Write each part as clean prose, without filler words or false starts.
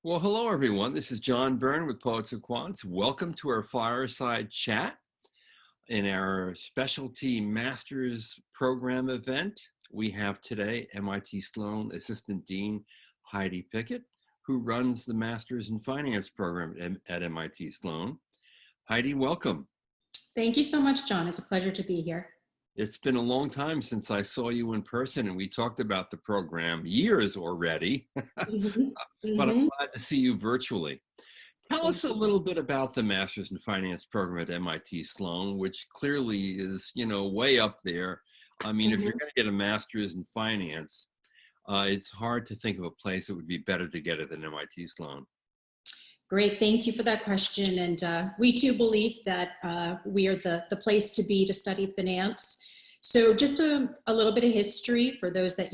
Well, hello everyone. This is John Byrne with Poets and Quants. Welcome to our Fireside chat in our specialty Masters Program event. We have today MIT Sloan Assistant Dean Heidi Pickett, who runs the Masters in Finance Program at MIT Sloan. Heidi, welcome. Thank you so much, John. It's a pleasure to be here. It's been a long time since I saw you in person and we talked about the program, years already, Mhm. but I'm Mhm. glad to see you virtually. Tell us Thank a you. little bit about the Masters in Finance program at MIT Sloan, which clearly is, way up there. I mean, if you're Mhm. going to get a Master's in Finance, it's hard to think of a place that would be better to get it than MIT Sloan. Great. Thank you for that question. And we too believe that we are the place to be to study finance. So just a little bit of history for those that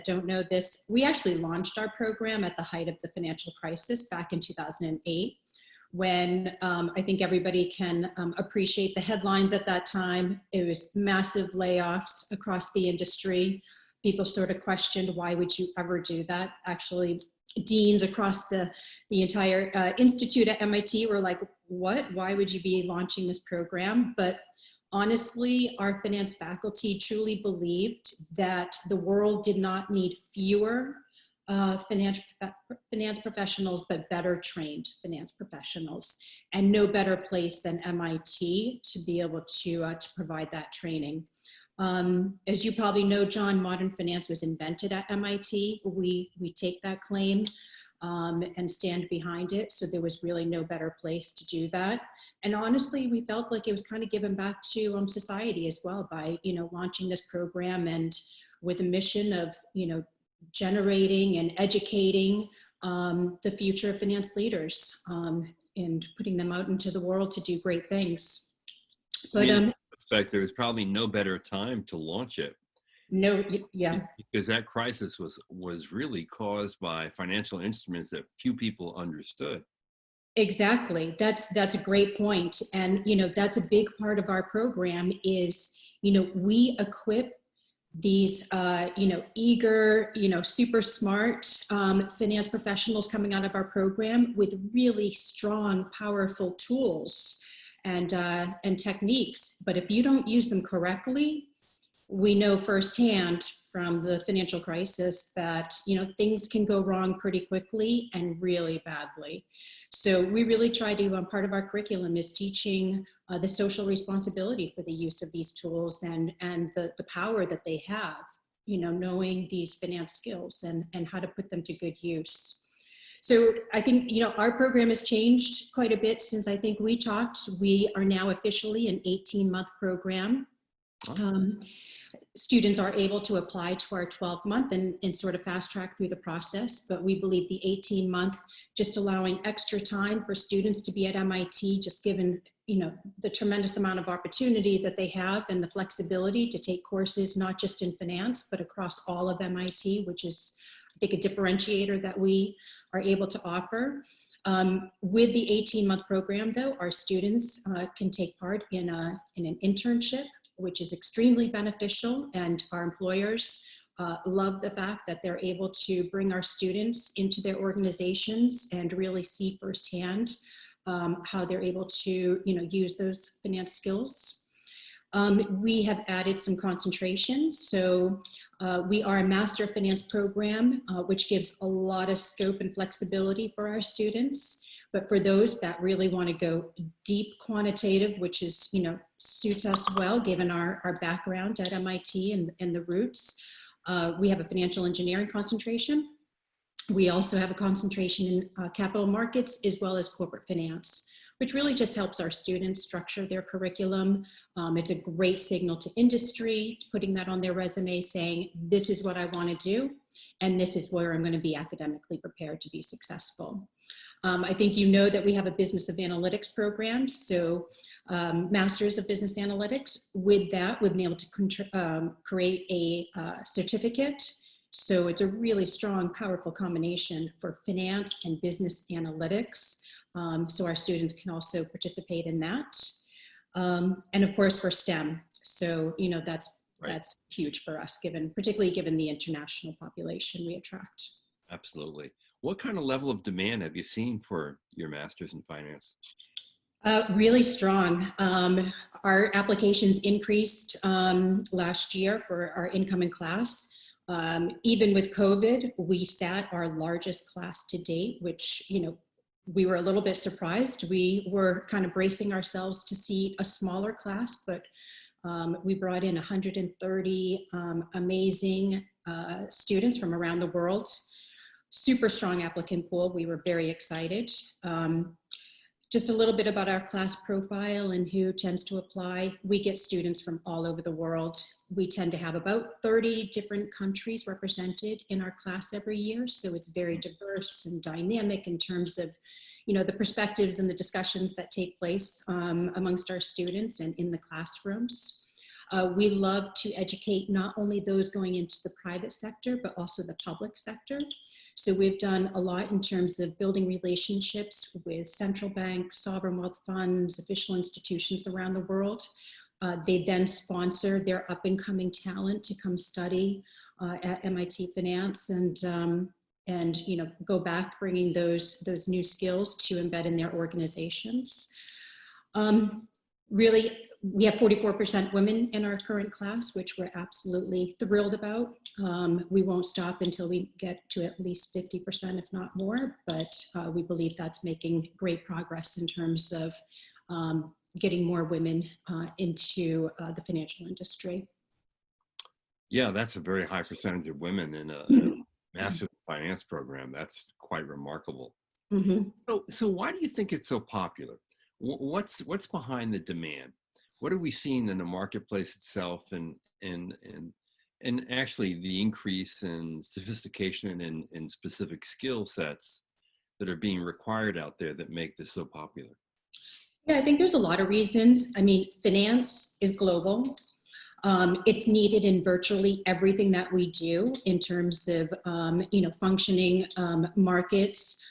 don't know this. We actually launched our program at the height of the financial crisis back in 2008, when I think everybody can appreciate the headlines at that time. It was massive layoffs across the industry. People sort of questioned, why would you ever do that? Actually, deans across the entire institute at MIT were like, what? Why would you be launching this program? But honestly, our finance faculty truly believed that the world did not need fewer finance professionals, but better trained finance professionals, and no better place than MIT to be able to provide that training. As you probably know, John, modern finance was invented at MIT. We take that claim and stand behind it. So there was really no better place to do that. And honestly, we felt like it was kind of given back to society as well by, launching this program, and with a mission of, generating and educating the future finance leaders and putting them out into the world to do great things. I But mean, in retrospect, there's probably no better time to launch it no, yeah. because that crisis was really caused by financial instruments that few people understood. Exactly. That's a great point. And that's a big part of our program is, we equip these eager, super smart finance professionals coming out of our program with really strong, powerful tools and techniques. But if you don't use them correctly, we know firsthand from the financial crisis that things can go wrong pretty quickly and really badly. So we really try to, part of our curriculum is teaching the social responsibility for the use of these tools and the power that they have, knowing these finance skills and how to put them to good use. So I think, our program has changed quite a bit since I think we talked. We are now officially an 18-month program. Students are able to apply to our 12-month and sort of fast track through the process, but we believe the 18-month, just allowing extra time for students to be at MIT, just given the tremendous amount of opportunity that they have and the flexibility to take courses, not just in finance, but across all of MIT, which is, I think, a differentiator that we are able to offer. With the 18-month program, though, our students can take part in an internship, which is extremely beneficial, and our employers love the fact that they're able to bring our students into their organizations and really see firsthand how they're able to use those finance skills. We have added some concentration. So we are a Master of Finance program, which gives a lot of scope and flexibility for our students. But for those that really want to go deep quantitative, which is, suits us well, given our background at MIT and the roots, we have a financial engineering concentration. We also have a concentration in capital markets as well as corporate finance, which really just helps our students structure their curriculum. It's a great signal to industry, putting that on their resume, saying, this is what I want to do, and this is where I'm going to be academically prepared to be successful. I think that we have a business of analytics program, so Masters of Business Analytics. With that, we've been able to create a certificate. So it's a really strong, powerful combination for finance and business analytics. So our students can also participate in that. And of course for STEM. So, that's huge for us, particularly given the international population we attract. Absolutely. What kind of level of demand have you seen for your master's in finance? Really strong. Our applications increased last year for our incoming class. Even with COVID, we sat our largest class to date, which, we were a little bit surprised. We were kind of bracing ourselves to see a smaller class, but we brought in 130 amazing students from around the world. Super strong applicant pool. We were very excited. Just a little bit about our class profile and who tends to apply. We get students from all over the world. We tend to have about 30 different countries represented in our class every year. So it's very diverse and dynamic in terms of, the perspectives and the discussions that take place amongst our students and in the classrooms. We love to educate not only those going into the private sector, but also the public sector. So we've done a lot in terms of building relationships with central banks, sovereign wealth funds, official institutions around the world. They then sponsor their up and coming talent to come study at MIT Finance and go back bringing those new skills to embed in their organizations. Really, we have 44% women in our current class, which we're absolutely thrilled about. We won't stop until we get to at least 50%, if not more, but we believe that's making great progress in terms of getting more women into the financial industry. Yeah, that's a very high percentage of women in a master's in finance program. That's quite remarkable. Mm-hmm. So why do you think it's so popular? What's behind the demand? What are we seeing in the marketplace itself, and actually the increase in sophistication and specific skill sets that are being required out there that make this so popular? Yeah, I think there's a lot of reasons. I mean, finance is global. It's needed in virtually everything that we do in terms of, functioning markets,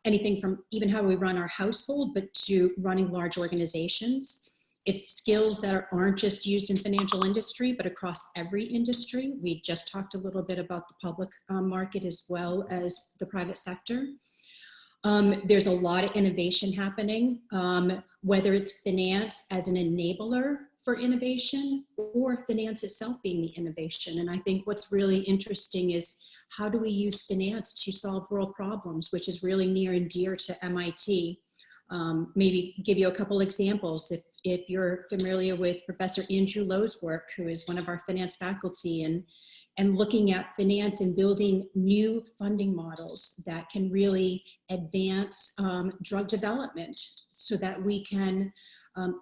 anything from even how we run our household, but to running large organizations. It's skills that aren't just used in financial industry, but across every industry. We just talked a little bit about the public market as well as the private sector. There's a lot of innovation happening, whether it's finance as an enabler for innovation or finance itself being the innovation. And I think what's really interesting is how do we use finance to solve world problems, which is really near and dear to MIT. Maybe give you a couple examples. If you're familiar with Professor Andrew Lowe's work, who is one of our finance faculty, and looking at finance and building new funding models that can really advance drug development so that we can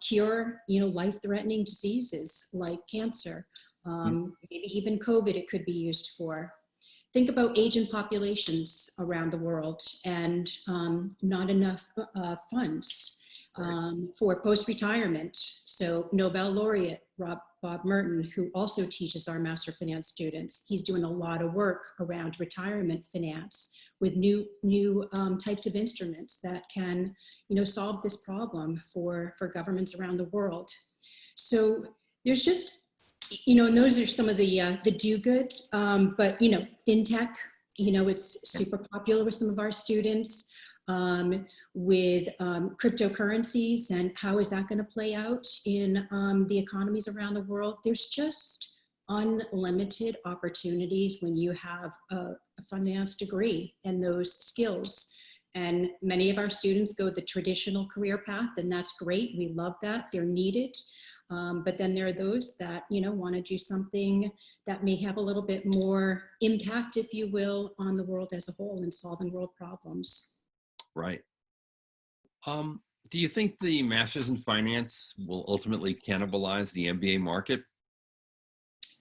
cure, life-threatening diseases like cancer, maybe even COVID it could be used for. Think about aging populations around the world and not enough funds for post-retirement. So Nobel laureate Bob Merton, who also teaches our Master Finance students, he's doing a lot of work around retirement finance with new types of instruments that can, solve this problem for governments around the world. So there's just, and those are some of the do-good, but, fintech, it's super popular with some of our students. With cryptocurrencies and how is that going to play out in the economies around the world. There's just unlimited opportunities when you have a finance degree and those skills. And many of our students go the traditional career path, and that's great. We love that. They're needed. But then there are those that, want to do something that may have a little bit more impact, if you will, on the world as a whole and solving world problems. Right. Do you think the Masters in Finance will ultimately cannibalize the MBA market?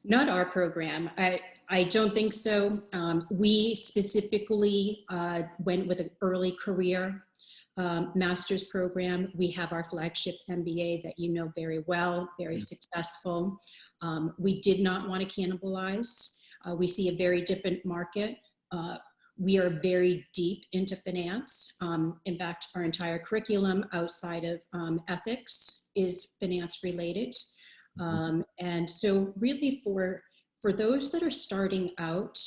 Not our program. I don't think so. We specifically went with an early career master's program. We have our flagship MBA that you know very well, very successful. We did not want to cannibalize. We see a very different market. We are very deep into finance. In fact, our entire curriculum outside of ethics is finance related. And so really for those that are starting out,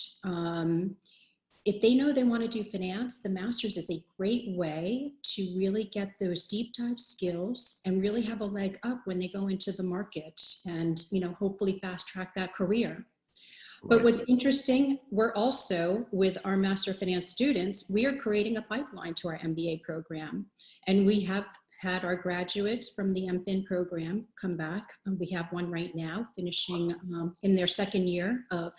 if they know they want to do finance, the master's is a great way to really get those deep dive skills and really have a leg up when they go into the market and, hopefully fast track that career. But Right. what's interesting, we're also, with our Master of Finance students, we are creating a pipeline to our MBA program. And we have had our graduates from the MFin program come back. We have one right now finishing in their second year of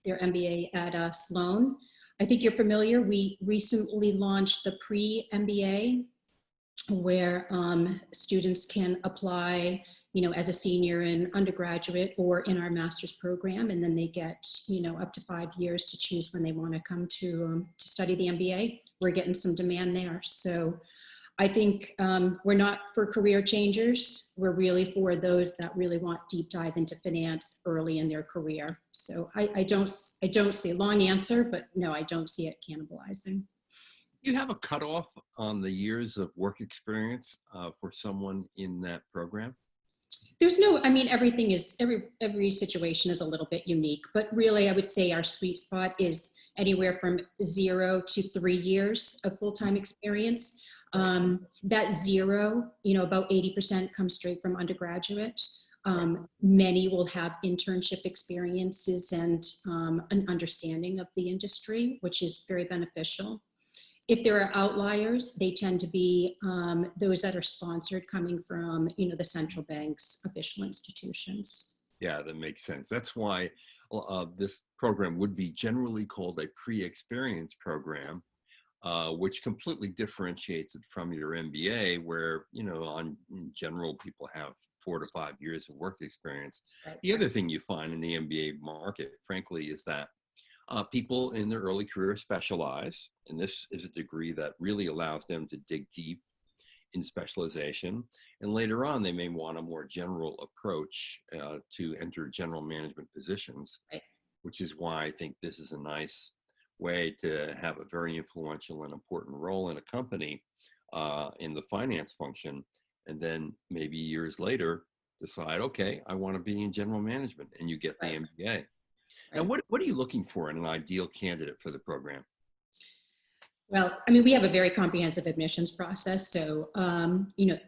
their MBA at Sloan. I think you're familiar. We recently launched the pre-MBA where students can apply, as a senior and undergraduate or in our master's program, and then they get, up to 5 years to choose when they want to come to study the MBA. We're getting some demand there. So I think we're not for career changers. We're really for those that really want deep dive into finance early in their career. So I don't see a long answer, but no, I don't see it cannibalizing. You have a cutoff on the years of work experience for someone in that program? There's no, everything is, every situation is a little bit unique, but really I would say our sweet spot is anywhere from 0 to 3 years of full-time experience. That 0, about 80% comes straight from undergraduate. Many will have internship experiences and an understanding of the industry, which is very beneficial. If there are outliers, they tend to be those that are sponsored coming from, the central bank's official institutions. Yeah, that makes sense. That's why this program would be generally called a pre-experience program, which completely differentiates it from your MBA, where, in general, people have 4 to 5 years of work experience. Right. The other thing you find in the MBA market, frankly, is that people in their early career specialize, and this is a degree that really allows them to dig deep in specialization. And later on, they may want a more general approach to enter general management positions, Right. which is why I think this is a nice way to have a very influential and important role in a company in the finance function. And then maybe years later, decide, okay, I want to be in general management, and you get the Right. MBA. Right. And what are you looking for in an ideal candidate for the program? Well, we have a very comprehensive admissions process. So,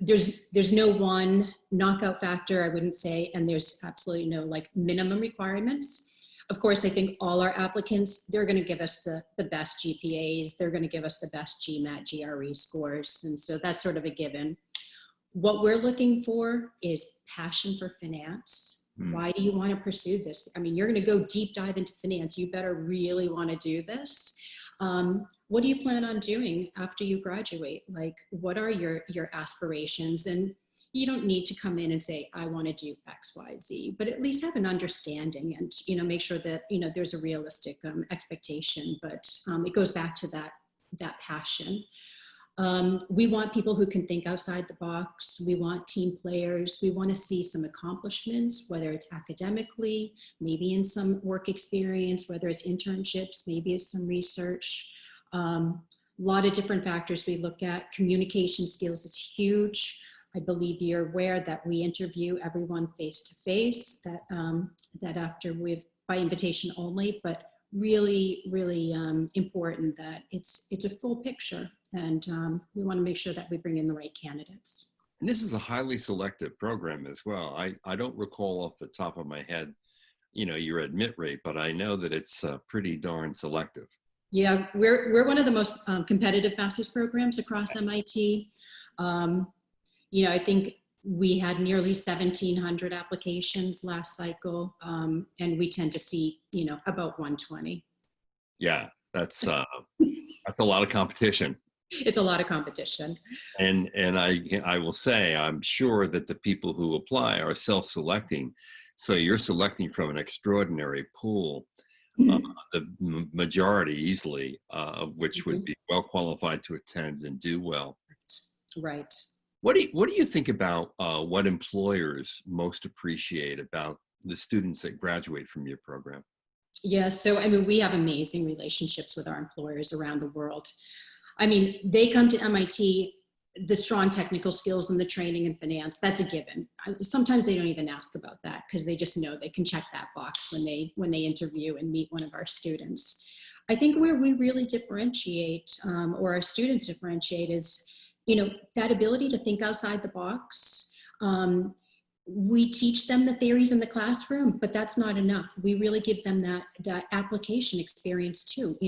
there's no one knockout factor, I wouldn't say, and there's absolutely no minimum requirements. Of course, I think all our applicants, they're going to give us the best GPAs. They're going to give us the best GMAT, GRE scores. And so that's sort of a given. What we're looking for is passion for finance. Why do you want to pursue this? You're going to go deep dive into finance. You better really want to do this. What do you plan on doing after you graduate? What are your aspirations? And you don't need to come in and say, I want to do X, Y, Z, but at least have an understanding and, make sure that, there's a realistic expectation, but it goes back to that passion. We want people who can think outside the box. We want team players. We want to see some accomplishments, whether it's academically, maybe in some work experience, whether it's internships, maybe it's some research. A lot of different factors we look at. Communication skills is huge. I believe you're aware that we interview everyone face-to-face, that after by invitation only, but really important that it's a full picture, and we want to make sure that we bring in the right candidates. And this is a highly selective program as well. I don't recall off the top of my head, your admit rate, but I know that it's pretty darn selective. Yeah, we're one of the most competitive master's programs across MIT. I think we had nearly 1,700 applications last cycle, and we tend to see, about 120. Yeah, that's a lot of competition. It's a lot of competition. And I will say, I'm sure that the people who apply are self-selecting. So you're selecting from an extraordinary pool, the majority easily of which would be well qualified to attend and do well. Right. What do you think about what employers most appreciate about the students that graduate from your program? Yeah, so we have amazing relationships with our employers around the world. They come to MIT, the strong technical skills and the training in finance, that's a given. Sometimes they don't even ask about that because they just know they can check that box when they interview and meet one of our students. I think where we really differentiate, or our students differentiate, is, that ability to think outside the box. We teach them the theories in the classroom, but that's not enough. We really give them that application experience too.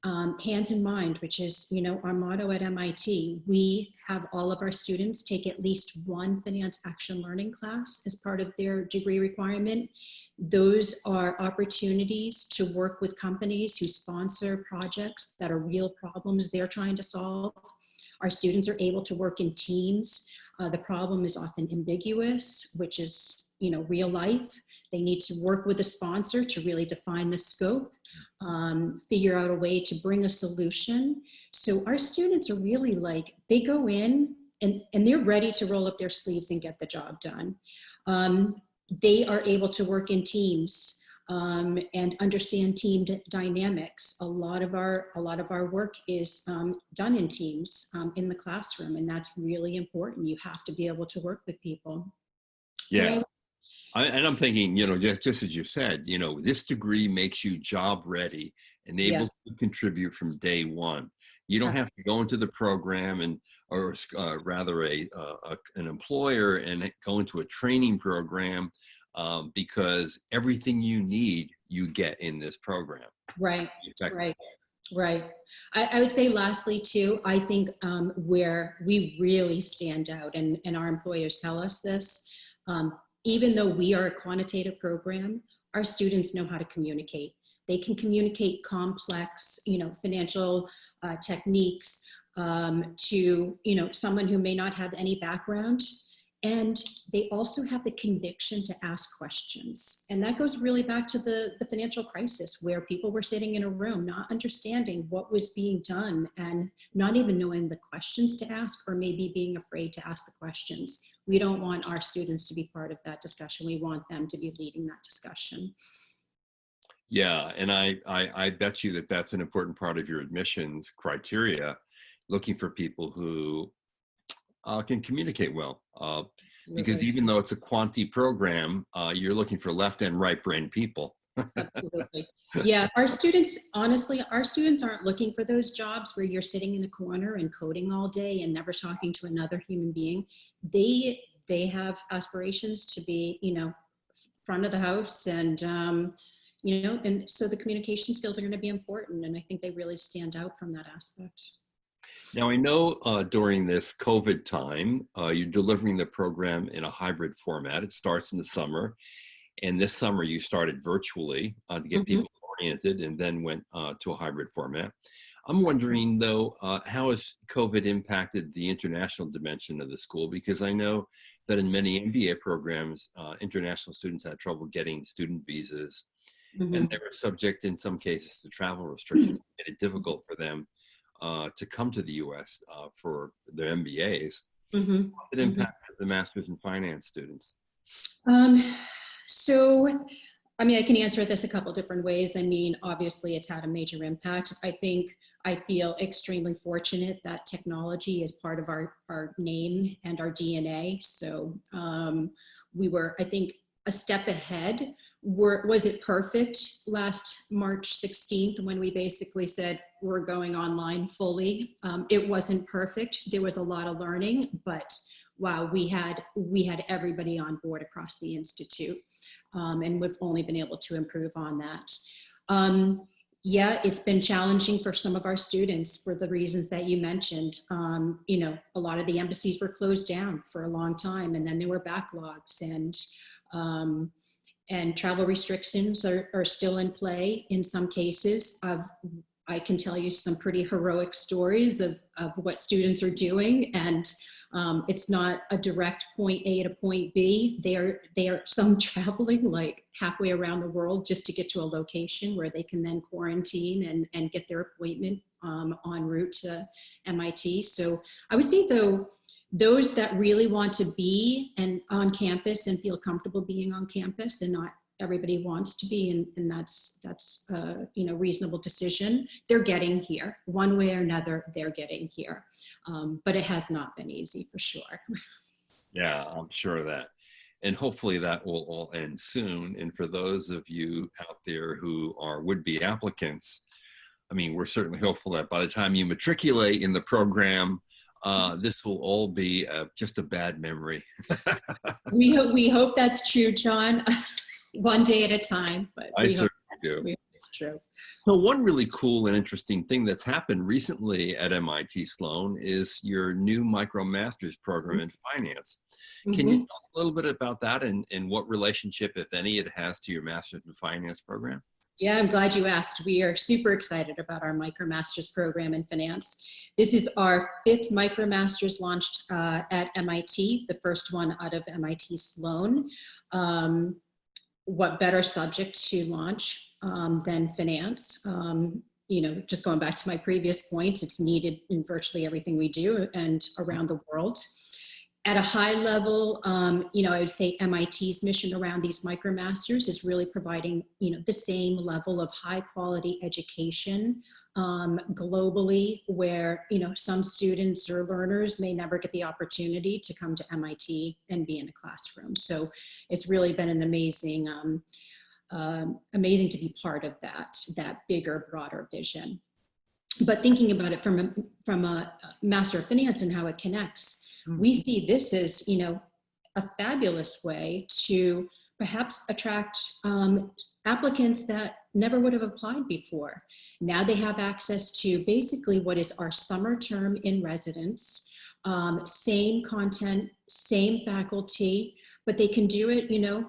Hands in mind, which is, our motto at MIT. We have all of our students take at least one finance action learning class as part of their degree requirement. Those are opportunities to work with companies who sponsor projects that are real problems they're trying to solve. Our students are able to work in teams. The problem is often ambiguous, which is, real life. They need to work with a sponsor to really define the scope, figure out a way to bring a solution. So our students are really they go in and they're ready to roll up their sleeves and get the job done. They are able to work in teams and understand team dynamics. A lot of our work is done in teams in the classroom, and that's really important. You have to be able to work with people. Yeah. And I'm thinking, just as you said, this degree makes you job ready and able to contribute from day one. You don't have to go into the program or rather an employer and go into a training program because everything you need, you get in this program. Right. I would say lastly too, I think where we really stand out, and our employers tell us this, even though we are a quantitative program, our students know how to communicate. They can communicate complex, financial techniques to, someone who may not have any background. And they also have the conviction to ask questions. And that goes really back to the financial crisis, where people were sitting in a room not understanding what was being done and not even knowing the questions to ask, or maybe being afraid to ask the questions. We don't want our students to be part of that discussion. We want them to be leading that discussion. Yeah, and I bet you that's an important part of your admissions criteria, looking for people who can communicate well. Because even though it's a quantity program, you're looking for left and right brain people. Absolutely. Yeah, our students, honestly, aren't looking for those jobs where you're sitting in a corner and coding all day and never talking to another human being. They have aspirations to be, front of the house, and and so the communication skills are going to be important, and I think they really stand out from that aspect. Now, I know during this COVID time, you're delivering the program in a hybrid format. It starts in the summer, and this summer you started virtually to get people oriented, and then went to a hybrid format. I'm wondering, though, how has COVID impacted the international dimension of the school? Because I know that in many MBA programs, international students had trouble getting student visas, and they were subject in some cases to travel restrictions. It made it difficult for them to come to the U.S. For their MBAs. How did it impact the Masters in Finance students? So, I can answer this a couple different ways. Obviously it's had a major impact. I feel extremely fortunate that technology is part of our name and our DNA. So we were, I think, a step ahead. Was it perfect last March 16th when we basically said we're going online fully? It wasn't perfect. There was a lot of learning, but wow, we had everybody on board across the Institute, and we've only been able to improve on that. Yeah, it's been challenging for some of our students for the reasons that you mentioned. A lot of the embassies were closed down for a long time, and then there were backlogs, and travel restrictions are still in play in some cases. I can tell you some pretty heroic stories of what students are doing, and it's not a direct point A to point B. They are some traveling like halfway around the world just to get to a location where they can then quarantine and get their appointment en route to MIT. So I would say, though, those that really want to be on campus and feel comfortable being on campus, and not everybody wants to be, and that's a reasonable decision. They're getting here one way or another. They're getting here, but it has not been easy, for sure. Yeah, I'm sure of that, and hopefully that will all end soon. And for those of you out there who are would-be applicants, I mean, we're certainly hopeful that by the time you matriculate in the program, this will all be just a bad memory. We hope that's true, John. One day at a time, but I certainly do. we hope it's true. So one really cool and interesting thing that's happened recently at MIT Sloan is your new MicroMasters program in finance. Can you talk a little bit about that and what relationship, if any, it has to your Master's in Finance program? Yeah, I'm glad you asked. We are super excited about our MicroMasters program in finance. This is our 5th MicroMasters launched at MIT, the first one out of MIT Sloan. What better subject to launch than finance? You know, just going back to my previous points, it's needed in virtually everything we do and around the world. At a high level, you know, I would say MIT's mission around these MicroMasters is really providing, you know, the same level of high quality education globally, where, you know, some students or learners may never get the opportunity to come to MIT and be in a classroom. So it's really been an amazing, amazing to be part of that bigger, broader vision. But thinking about it from a Master of Finance and how it connects, we see this as, you know, a fabulous way to perhaps attract applicants that never would have applied before. Now they have access to basically what is our summer term in residence, same content, same faculty, but they can do it, you know,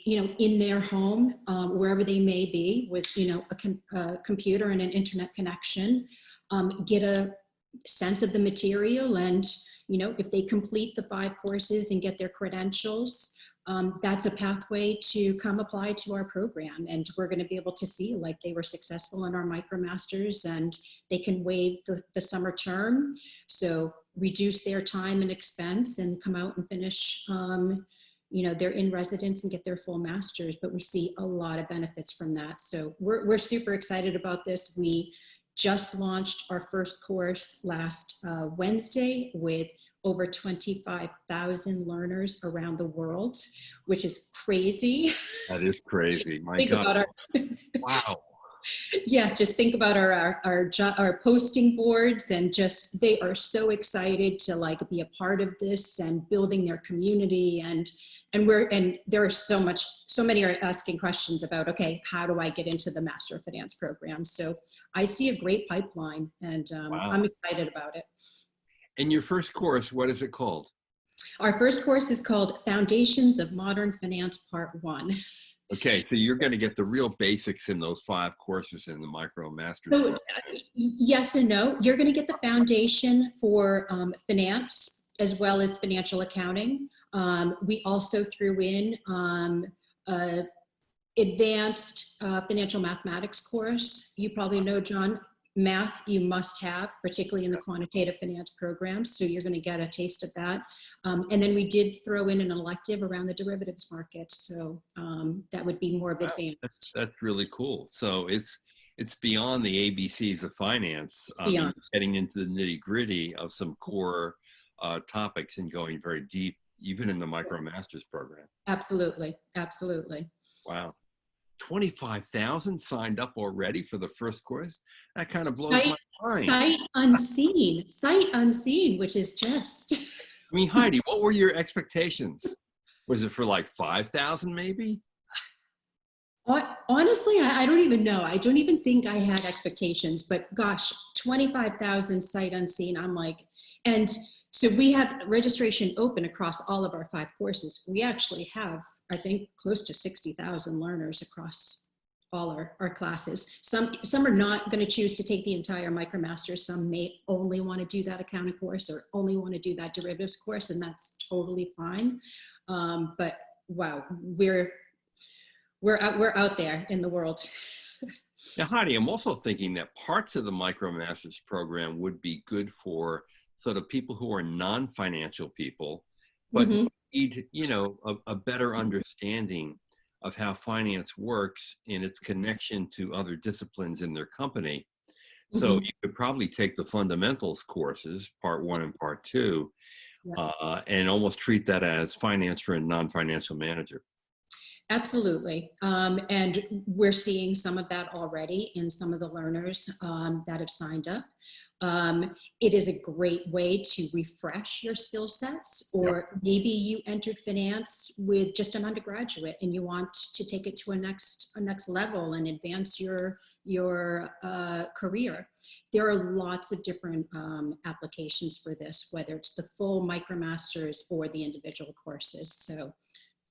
in their home, wherever they may be, with, you know, a computer and an internet connection, get a sense of the material, and, you know, if they complete the 5 courses and get their credentials, that's a pathway to come apply to our program. And we're going to be able to see, like, they were successful in our MicroMasters, and they can waive the summer term, so reduce their time and expense and come out and finish, you know, they're in residence and get their full master's. But we see a lot of benefits from that. So we're super excited about this. We just launched our first course last Wednesday with over 25,000 learners around the world, which is crazy. That is crazy. My God. Wow. Yeah, just think about our posting boards, and just, they are so excited to, like, be a part of this and building their community. And there are so many are asking questions about, okay, how do I get into the Master of Finance program? So I see a great pipeline, and Wow. I'm excited about it. And your first course, what is it called? Our first course is called Foundations of Modern Finance Part 1. Okay, so you're going to get the real basics in those 5 courses in the MicroMasters. So, yes and no. You're going to get the foundation for finance as well as financial accounting. We also threw in advanced financial mathematics course. You probably know, John, math you must have, particularly in the quantitative finance programs. So you're going to get a taste of that. And then we did throw in an elective around the derivatives market. So that would be more of advanced. That's really cool. So it's beyond the ABCs of finance, getting into the nitty gritty of some core topics and going very deep, even in the MicroMasters program. Absolutely. Absolutely. Wow. 25,000 signed up already for the first course. That kind of blows my mind. Sight unseen, which is just. I mean, Heidi, what were your expectations? Was it for like 5,000 maybe? Honestly, I don't even know. I don't even think I had expectations, but gosh, 25,000 sight unseen. I'm like, and so we have registration open across all of our 5 courses. We actually have, I think, close to 60,000 learners across all our classes. Some are not going to choose to take the entire MicroMasters. Some may only want to do that accounting course or only want to do that derivatives course, and that's totally fine. But wow, we're out there in the world. Now, Heidi, I'm also thinking that parts of the MicroMasters program would be good for sort of people who are non-financial people, but need, you know, a better understanding of how finance works in its connection to other disciplines in their company. So you could probably take the fundamentals courses, part 1 and part 2, and almost treat that as finance for a non-financial manager. Absolutely. And we're seeing some of that already in some of the learners that have signed up. It is a great way to refresh your skill sets, Yep. or maybe you entered finance with just an undergraduate and you want to take it to a next level and advance your career. There are lots of different applications for this, whether it's the full MicroMasters or the individual courses. So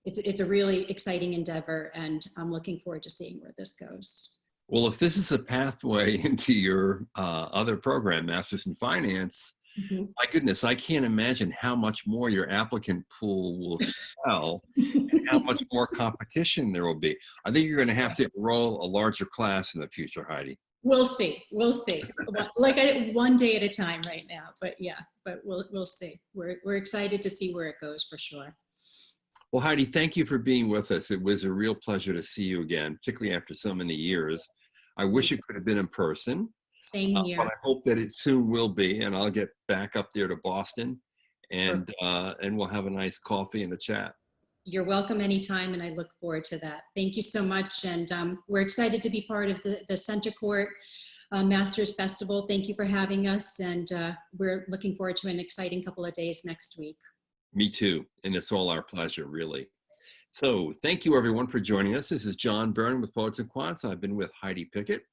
it's a really exciting endeavor, and I'm looking forward to seeing where this goes. Well, if this is a pathway into your other program, Masters in Finance, Mhm. my goodness, I can't imagine how much more your applicant pool will swell, how much more competition there will be. I think you're going to have to enroll a larger class in the future, Heidi. We'll see. We'll see. One day at a time right now. But yeah, but we'll see. We're excited to see where it goes for sure. Well, Heidi, thank you for being with us. It was a real pleasure to see you again, particularly after so many years. I wish it could have been in person, Same but here. I hope that it soon will be, and I'll get back up there to Boston, Perfect. and we'll have a nice coffee and a chat. You're welcome anytime, and I look forward to that. Thank you so much, and we're excited to be part of the CentreCourt Masters Festival. Thank you for having us, and we're looking forward to an exciting couple of days next week. Me too, and it's all our pleasure, really. So thank you, everyone, for joining us. This is John Byrne with Poets and Quants. I've been with Heidi Pickett,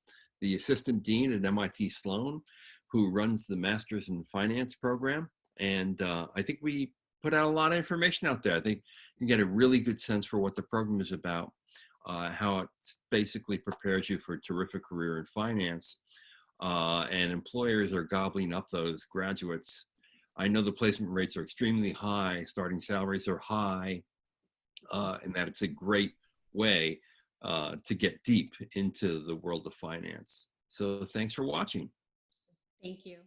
the Assistant Dean at MIT Sloan, who runs the Masters in Finance program. And I think we put out a lot of information out there. I think you get a really good sense for what the program is about, how it basically prepares you for a terrific career in finance. And employers are gobbling up those graduates. I know the placement rates are extremely high, starting salaries are high, and that it's a great way to get deep into the world of finance. So thanks for watching. Thank you.